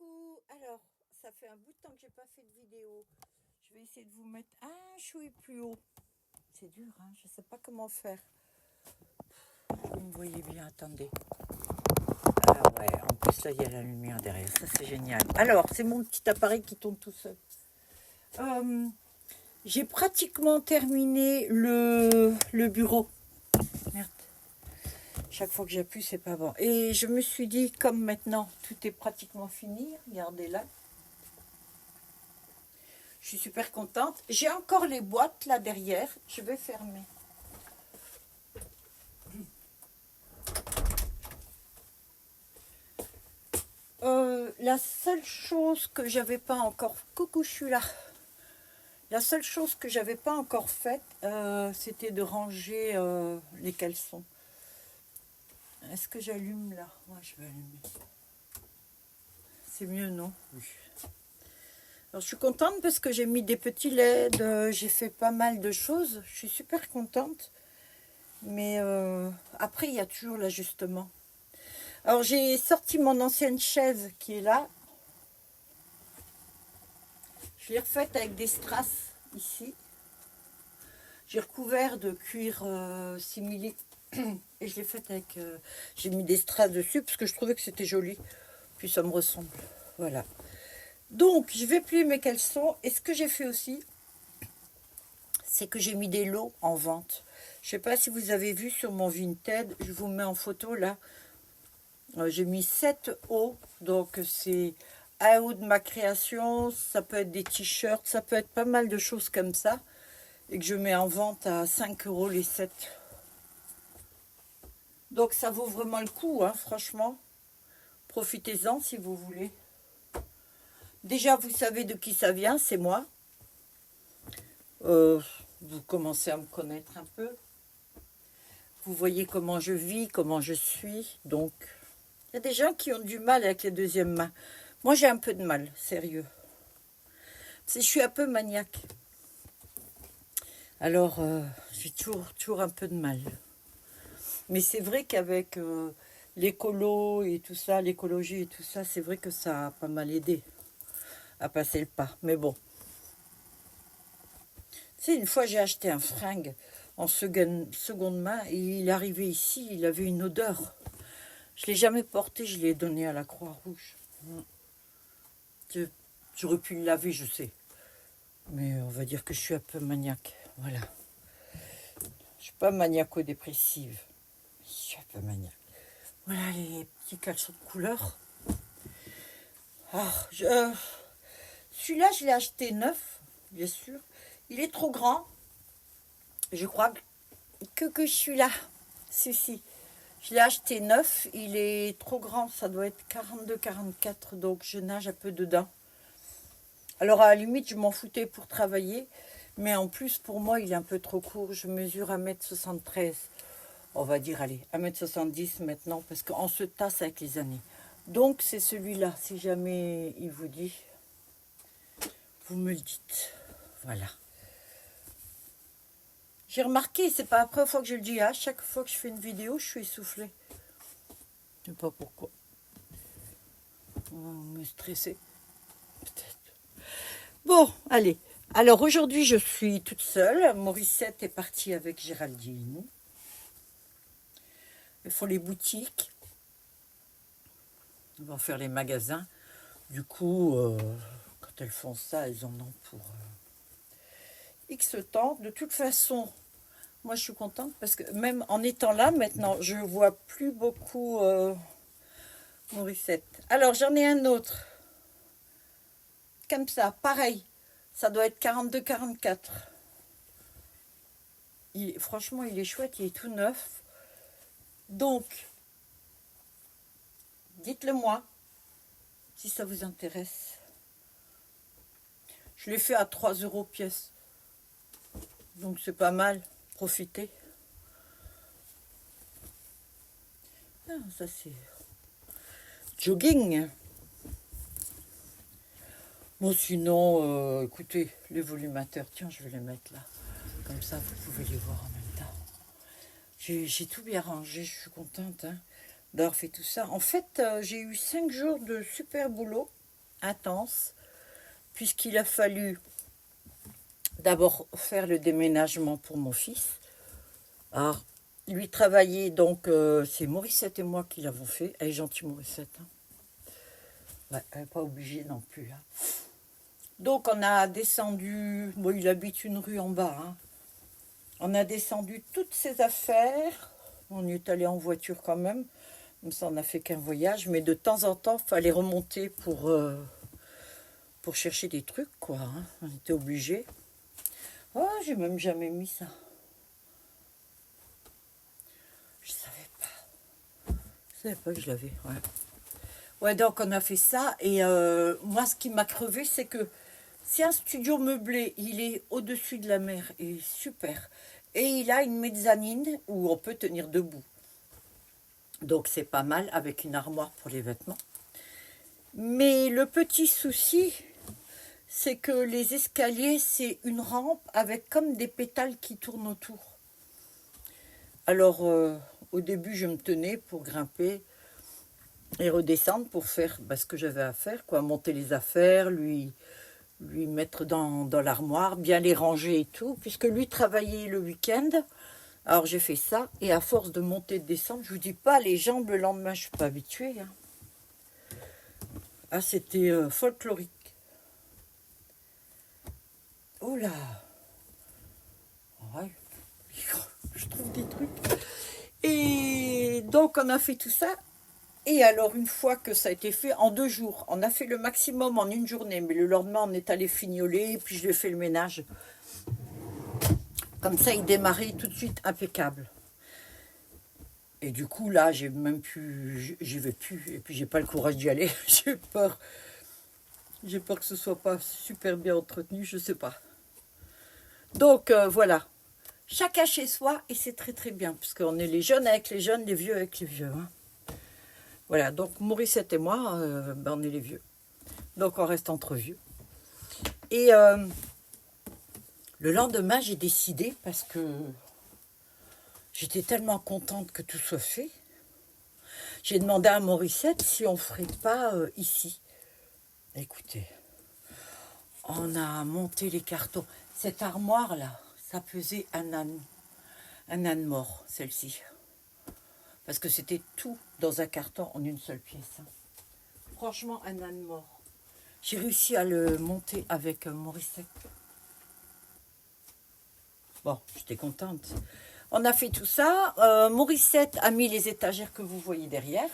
Coucou, alors ça fait un bout de temps que j'ai pas fait de vidéo. Je vais essayer de vous mettre un chouï plus haut. C'est dur, hein, je sais pas comment faire. Vous me voyez bien, attendez. Ah ouais, en plus là il y a la lumière derrière, ça c'est génial. Alors c'est mon petit appareil qui tourne tout seul. J'ai pratiquement terminé le bureau. Merde. Chaque fois que j'appuie, c'est pas bon. Et je me suis dit, comme maintenant tout est pratiquement fini, regardez là. Je suis super contente. J'ai encore les boîtes là derrière. Je vais fermer. La seule chose que j'avais pas encore... Coucou, je suis là. La seule chose que j'avais pas encore faite, c'était de ranger les caleçons. Est-ce que j'allume là? Moi, je vais allumer. C'est mieux, non? Oui. Alors, je suis contente parce que j'ai mis des petits LED, j'ai fait pas mal de choses. Je suis super contente. Mais après, il y a toujours l'ajustement. Alors, j'ai sorti mon ancienne chaise qui est là. Je l'ai refaite avec des strass ici. J'ai recouvert de cuir simili. Et je l'ai faite avec... j'ai mis des strass dessus parce que je trouvais que c'était joli. Puis ça me ressemble. Voilà. Donc, je vais plier mes caleçons. Et ce que j'ai fait aussi, c'est que j'ai mis des lots en vente. Je ne sais pas si vous avez vu sur mon Vinted. Je vous mets en photo là. J'ai mis 7 hauts. Donc, c'est un haut de ma création. Ça peut être des t-shirts. Ça peut être pas mal de choses comme ça. Et que je mets en vente à 5 € les 7. Donc, ça vaut vraiment le coup, hein, franchement. Profitez-en si vous voulez. Déjà, vous savez de qui ça vient, c'est moi. Vous commencez à me connaître un peu. Vous voyez comment je vis, comment je suis. Donc, il y a des gens qui ont du mal avec les deuxièmes mains. Moi, j'ai un peu de mal, sérieux. Je suis un peu maniaque. Alors, j'ai toujours un peu de mal. Mais c'est vrai qu'avec l'écolo et tout ça, l'écologie et tout ça, c'est vrai que ça a pas mal aidé à passer le pas. Mais bon. Tu sais, une fois, j'ai acheté un fringue en seconde main et il est arrivé ici, il avait une odeur. Je ne l'ai jamais porté, je l'ai donné à la Croix-Rouge. J'aurais pu le laver, je sais. Mais on va dire que je suis un peu maniaque. Voilà. Je suis pas maniaco-dépressive. Je suis un peu maniaque. Voilà les petits caleçons de couleur. Ah, celui-là, je l'ai acheté neuf, bien sûr. Il est trop grand. Je crois que je suis là. Si. Je l'ai acheté neuf. Il est trop grand. Ça doit être 42-44. Donc, je nage un peu dedans. Alors, à la limite, je m'en foutais pour travailler. Mais en plus, pour moi, il est un peu trop court. Je mesure 1,73 m. On va dire, allez, 1,70 m maintenant. Parce qu'on se tasse avec les années. Donc, c'est celui-là. Si jamais il vous dit, vous me le dites. Voilà. J'ai remarqué, c'est pas la première fois que je le dis. À chaque fois que je fais une vidéo, je suis essoufflée. Je ne sais pas pourquoi. On va me stresser. Peut-être. Bon, allez. Alors aujourd'hui, je suis toute seule. Morissette est partie avec Géraldine. Elles font les boutiques. Elles vont faire les magasins. Du coup, quand elles font ça, elles en ont pour X temps. De toute façon, moi je suis contente parce que même en étant là maintenant, je vois plus beaucoup Morissette. Alors j'en ai un autre. Comme ça, pareil. Ça doit être 42-44. Franchement, il est chouette, il est tout neuf. Donc, dites-le moi, si ça vous intéresse. Je l'ai fait à 3 € pièce. Donc, c'est pas mal. Profitez. Ah, ça, c'est jogging. Bon, sinon, écoutez, les volumateurs, tiens, je vais les mettre là. Comme ça, vous pouvez les voir en même temps. J'ai tout bien rangé, je suis contente d'avoir fait tout ça. En fait, j'ai eu 5 jours de super boulot. intense, puisqu'il a fallu d'abord faire le déménagement pour mon fils. Alors, lui travailler, donc c'est Morissette et moi qui l'avons fait. Elle est gentille, Morissette. Hein. Ouais, elle n'est pas obligée non plus. Hein. Donc on a descendu, bon il habite une rue en bas. Hein. On a descendu toutes ses affaires. On y est allé en voiture quand même. Comme ça on n'a fait qu'un voyage. Mais de temps en temps, il fallait remonter pour chercher des trucs, quoi. Hein. On était obligés. Oh, j'ai même jamais mis ça. Je savais pas. Je savais pas que je l'avais. Ouais. Ouais, donc on a fait ça. Et moi, ce qui m'a crevé, c'est que c'est un studio meublé. Il est au-dessus de la mer. Il est super. Et il a une mezzanine où on peut tenir debout. Donc c'est pas mal avec une armoire pour les vêtements. Mais le petit souci, c'est que les escaliers, c'est une rampe avec comme des pétales qui tournent autour. Alors, au début, je me tenais pour grimper et redescendre pour faire ce que j'avais à faire, quoi, monter les affaires, lui mettre dans l'armoire, bien les ranger et tout, puisque lui travaillait le week-end. Alors j'ai fait ça, et à force de monter et de descendre, je vous dis pas, les jambes le lendemain, je suis pas habituée. Hein. Ah, c'était folklorique. Oh là! Ouais, je trouve des trucs. Et donc on a fait tout ça. Et alors une fois que ça a été fait, en 2 jours, on a fait le maximum en une journée. Mais le lendemain, on est allé fignoler, puis je lui ai fait le ménage. Comme ça, il démarrait tout de suite impeccable. Et du coup, là, j'ai même plus, j'y vais plus. Et puis, j'ai pas le courage d'y aller. J'ai peur. J'ai peur que ce soit pas super bien entretenu, je sais pas. Donc, voilà. Chacun chez soi, et c'est très très bien. Parce qu'on est les jeunes avec les jeunes, les vieux avec les vieux. Hein. Voilà, donc Morissette et moi, on est les vieux. Donc, on reste entre vieux. Et le lendemain, j'ai décidé, parce que j'étais tellement contente que tout soit fait, j'ai demandé à Morissette si on ne ferait pas ici. Écoutez, on a monté les cartons. Cette armoire-là, ça pesait un âne mort, celle-ci. Parce que c'était tout dans un carton en une seule pièce. Franchement, un âne mort. J'ai réussi à le monter avec Morissette. Bon, j'étais contente. On a fait tout ça. Morissette a mis les étagères que vous voyez derrière.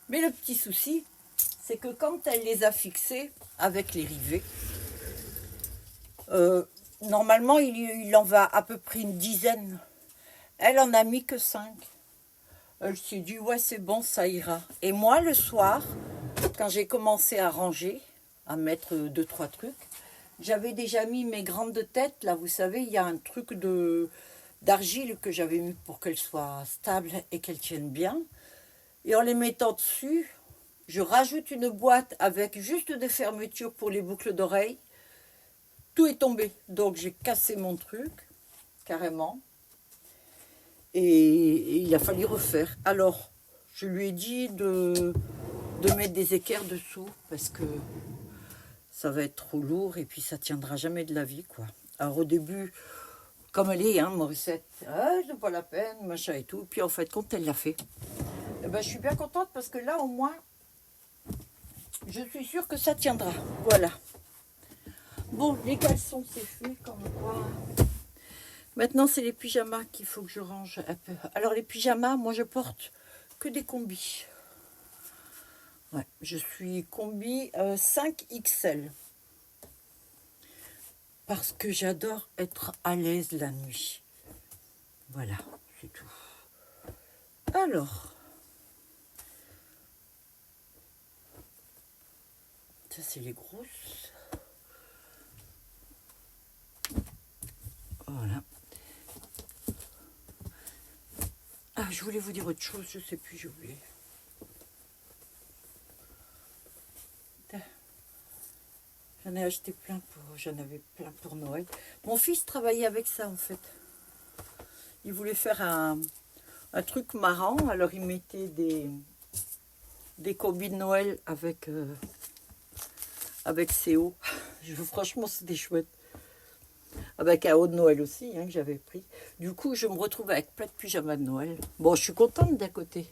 Mais le petit souci, c'est que quand elle les a fixées avec les rivets, normalement, il en va à peu près une dizaine. Elle en a mis que 5. Elle s'est dit, ouais, c'est bon, ça ira. Et moi, le soir, quand j'ai commencé à ranger, à mettre 2-3 trucs, j'avais déjà mis mes grandes têtes. Là, vous savez, il y a un truc d'argile que j'avais mis pour qu'elle soit stable et qu'elle tienne bien. Et en les mettant dessus, je rajoute une boîte avec juste des fermetures pour les boucles d'oreilles. Tout est tombé. Donc, j'ai cassé mon truc, carrément. Et il a fallu refaire. Alors, je lui ai dit de mettre des équerres dessous parce que ça va être trop lourd et puis ça tiendra jamais de la vie, quoi. Alors, au début, comme elle est, hein, Morissette, c'est pas la peine, machin et tout. Puis en fait, quand elle l'a fait, eh ben, je suis bien contente parce que là, au moins, je suis sûre que ça tiendra. Voilà. Bon, les caleçons, c'est fait, comme quoi. Maintenant, c'est les pyjamas qu'il faut que je range un peu. Alors, les pyjamas, moi, je porte que des combis. Ouais, je suis combi 5XL. Parce que j'adore être à l'aise la nuit. Voilà, c'est tout. Alors, ça, c'est les grosses. Voilà. Ah, je voulais vous dire autre chose, je sais plus, j'ai oublié. J'en ai acheté plein j'en avais plein pour Noël. Mon fils travaillait avec ça en fait. Il voulait faire un truc marrant, alors il mettait des combis de Noël avec, avec ces hauts. Franchement, c'était chouette. Avec un haut de Noël aussi, hein, que j'avais pris. Du coup, je me retrouve avec plein de pyjamas de Noël. Bon, je suis contente d'un côté.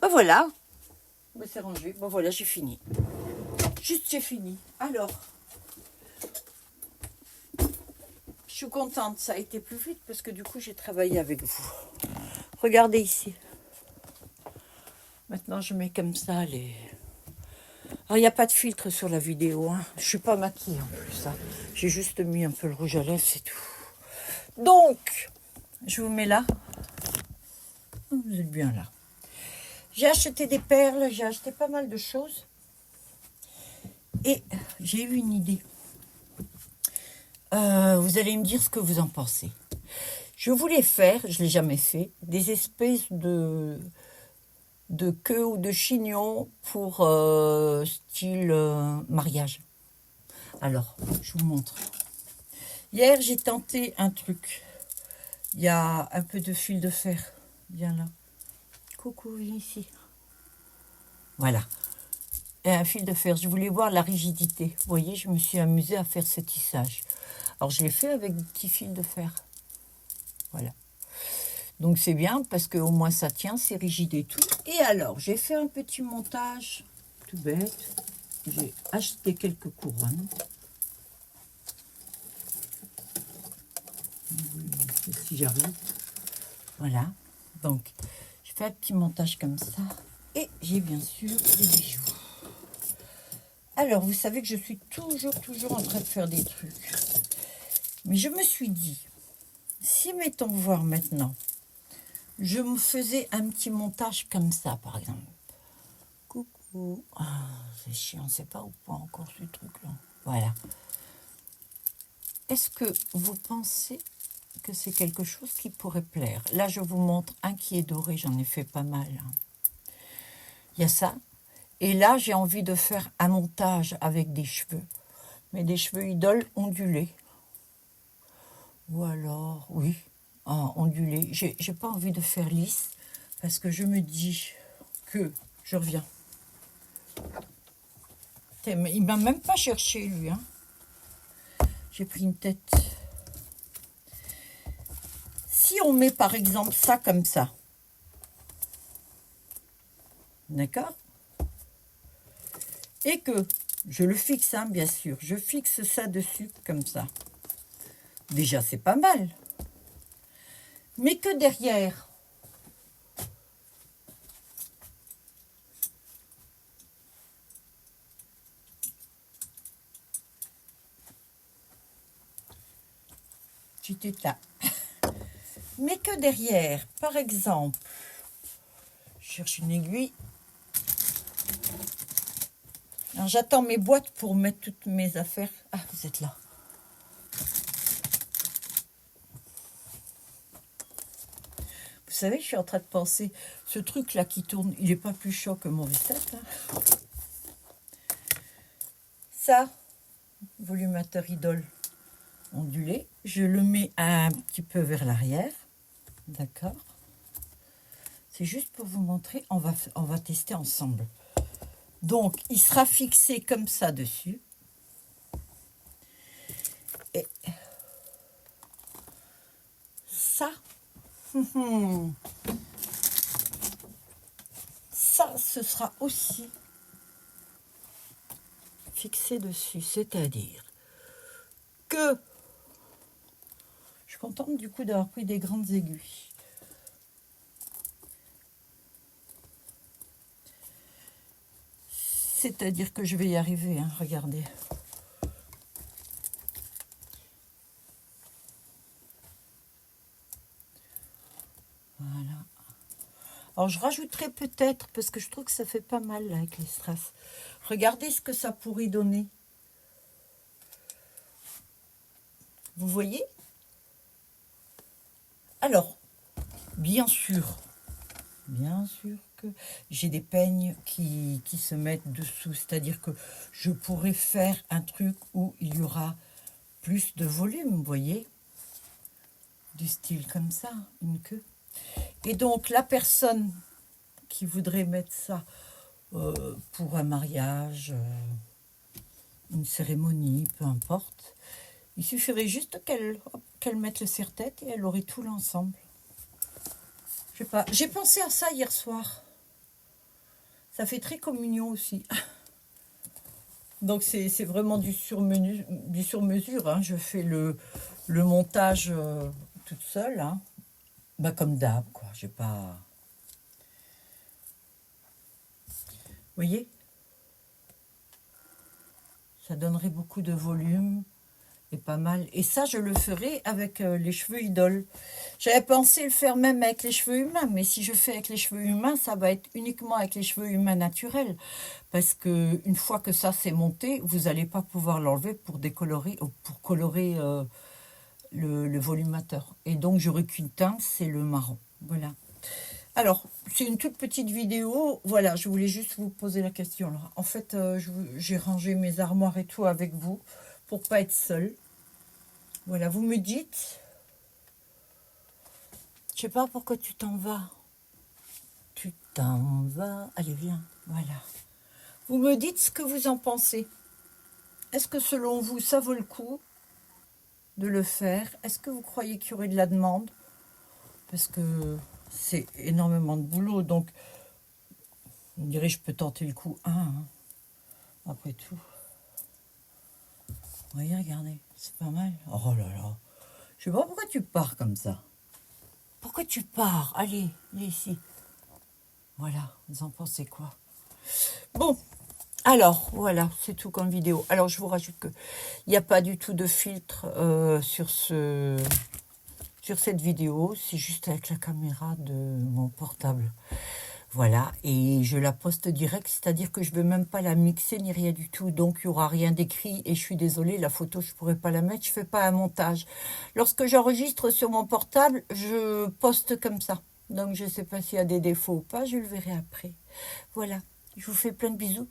Ben voilà. Ben, c'est rangé. Ben voilà, j'ai fini. Juste, j'ai fini. Alors, je suis contente. Ça a été plus vite parce que du coup, j'ai travaillé avec vous. Regardez ici. Maintenant, je mets comme ça les... Alors, il n'y a pas de filtre sur la vidéo. Hein. Je ne suis pas maquillée en plus. Hein. J'ai juste mis un peu le rouge à lèvres, c'est tout. Donc, je vous mets là. Vous êtes bien là. J'ai acheté des perles, j'ai acheté pas mal de choses. Et j'ai eu une idée. Vous allez me dire ce que vous en pensez. Je voulais faire, je ne l'ai jamais fait, des espèces de queue ou de chignon pour style mariage. Alors, je vous montre. Hier, j'ai tenté un truc. Il y a un peu de fil de fer. Viens là. Coucou, viens ici. Voilà. Et un fil de fer. Je voulais voir la rigidité. Vous voyez, je me suis amusée à faire ce tissage. Alors, je l'ai fait avec des petits fils de fer. Voilà. Donc, c'est bien parce qu'au moins ça tient, c'est rigide et tout. Et alors, j'ai fait un petit montage tout bête. J'ai acheté quelques couronnes. Si j'arrive. Voilà. Donc, je fais un petit montage comme ça. Et j'ai bien sûr des bijoux. Alors, vous savez que je suis toujours en train de faire des trucs. Mais je me suis dit, si mettons voir maintenant, je me faisais un petit montage comme ça, par exemple. Coucou. Ah, c'est chiant, c'est pas au point encore ce truc-là. Voilà. Est-ce que vous pensez que c'est quelque chose qui pourrait plaire? Là, je vous montre un qui est doré, j'en ai fait pas mal. Hein. Il y a ça. Et là, j'ai envie de faire un montage avec des cheveux. Mais des cheveux idoles ondulés. Ou alors, oui, ondulés. J'ai pas envie de faire lisse parce que je me dis que je reviens. Il m'a même pas cherché, lui. Hein. J'ai pris une tête. Si on met par exemple ça comme ça, d'accord? Et que je le fixe, hein, bien sûr, je fixe ça dessus comme ça. Déjà, c'est pas mal. Mais que derrière, j'étais là. Mais que derrière, par exemple, je cherche une aiguille. Alors, j'attends mes boîtes pour mettre toutes mes affaires. Ah, vous êtes là. Vous savez, je suis en train de penser, ce truc-là qui tourne, il n'est pas plus chaud que mon V7. Hein. Ça, volumateur idole ondulé, je le mets un petit peu vers l'arrière. D'accord. C'est juste pour vous montrer, on va tester ensemble. Donc, il sera fixé comme ça dessus. Et ça, ça, ce sera aussi fixé dessus. C'est-à-dire que je suis contente du coup d'avoir pris des grandes aiguilles. C'est-à-dire que je vais y arriver, hein, regardez. Voilà. Alors, je rajouterai peut-être, parce que je trouve que ça fait pas mal là, avec les strass. Regardez ce que ça pourrait donner. Vous voyez? Alors, bien sûr que j'ai des peignes qui se mettent dessous. C'est-à-dire que je pourrais faire un truc où il y aura plus de volume, vous voyez? Du style comme ça, une queue. Et donc, la personne qui voudraient mettre ça pour un mariage, une cérémonie, peu importe. Il suffirait juste qu'elle mette le serre-tête et elle aurait tout l'ensemble. Je sais pas. J'ai pensé à ça hier soir. Ça fait très communion aussi. Donc c'est vraiment du sur-mesure. Hein. Je fais le montage toute seule. Hein. Bah, comme d'hab, quoi. J'ai pas... Vous voyez? Ça donnerait beaucoup de volume. Et pas mal. Et ça, je le ferai avec les cheveux idoles. J'avais pensé le faire même avec les cheveux humains, mais si je fais avec les cheveux humains, ça va être uniquement avec les cheveux humains naturels. Parce que une fois que ça c'est monté, vous n'allez pas pouvoir l'enlever pour décolorer ou pour colorer le volumateur. Et donc, j'aurai qu'une teinte, c'est le marron. Voilà. Alors, c'est une toute petite vidéo. Voilà, je voulais juste vous poser la question. Là. En fait, j'ai rangé mes armoires et tout avec vous pour pas être seule. Voilà, vous me dites. Je sais pas pourquoi tu t'en vas. Tu t'en vas. Allez, viens. Voilà. Vous me dites ce que vous en pensez. Est-ce que selon vous, ça vaut le coup de le faire? Est-ce que vous croyez qu'il y aurait de la demande? Parce que c'est énormément de boulot. Donc, on dirait je peux tenter le coup. Hein. Après tout. Oui, regardez, c'est pas mal. Oh là là. Je sais pas pourquoi tu pars comme ça. Pourquoi tu pars? Allez, viens ici. Voilà, vous en pensez quoi? Bon, alors, voilà, c'est tout comme vidéo. Alors, je vous rajoute que il n'y a pas du tout de filtre sur cette vidéo. C'est juste avec la caméra de mon portable. Voilà, et je la poste direct, c'est-à-dire que je ne vais même pas la mixer ni rien du tout, donc il n'y aura rien d'écrit, et je suis désolée, la photo, je ne pourrais pas la mettre, je ne fais pas un montage. Lorsque j'enregistre sur mon portable, je poste comme ça, donc je ne sais pas s'il y a des défauts ou pas, je le verrai après. Voilà, je vous fais plein de bisous,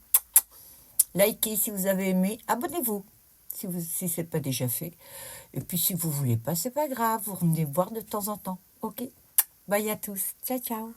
likez si vous avez aimé, abonnez-vous si ce n'est pas déjà fait, et puis si vous ne voulez pas, c'est pas grave, vous revenez voir de temps en temps, ok? Bye à tous, ciao ciao.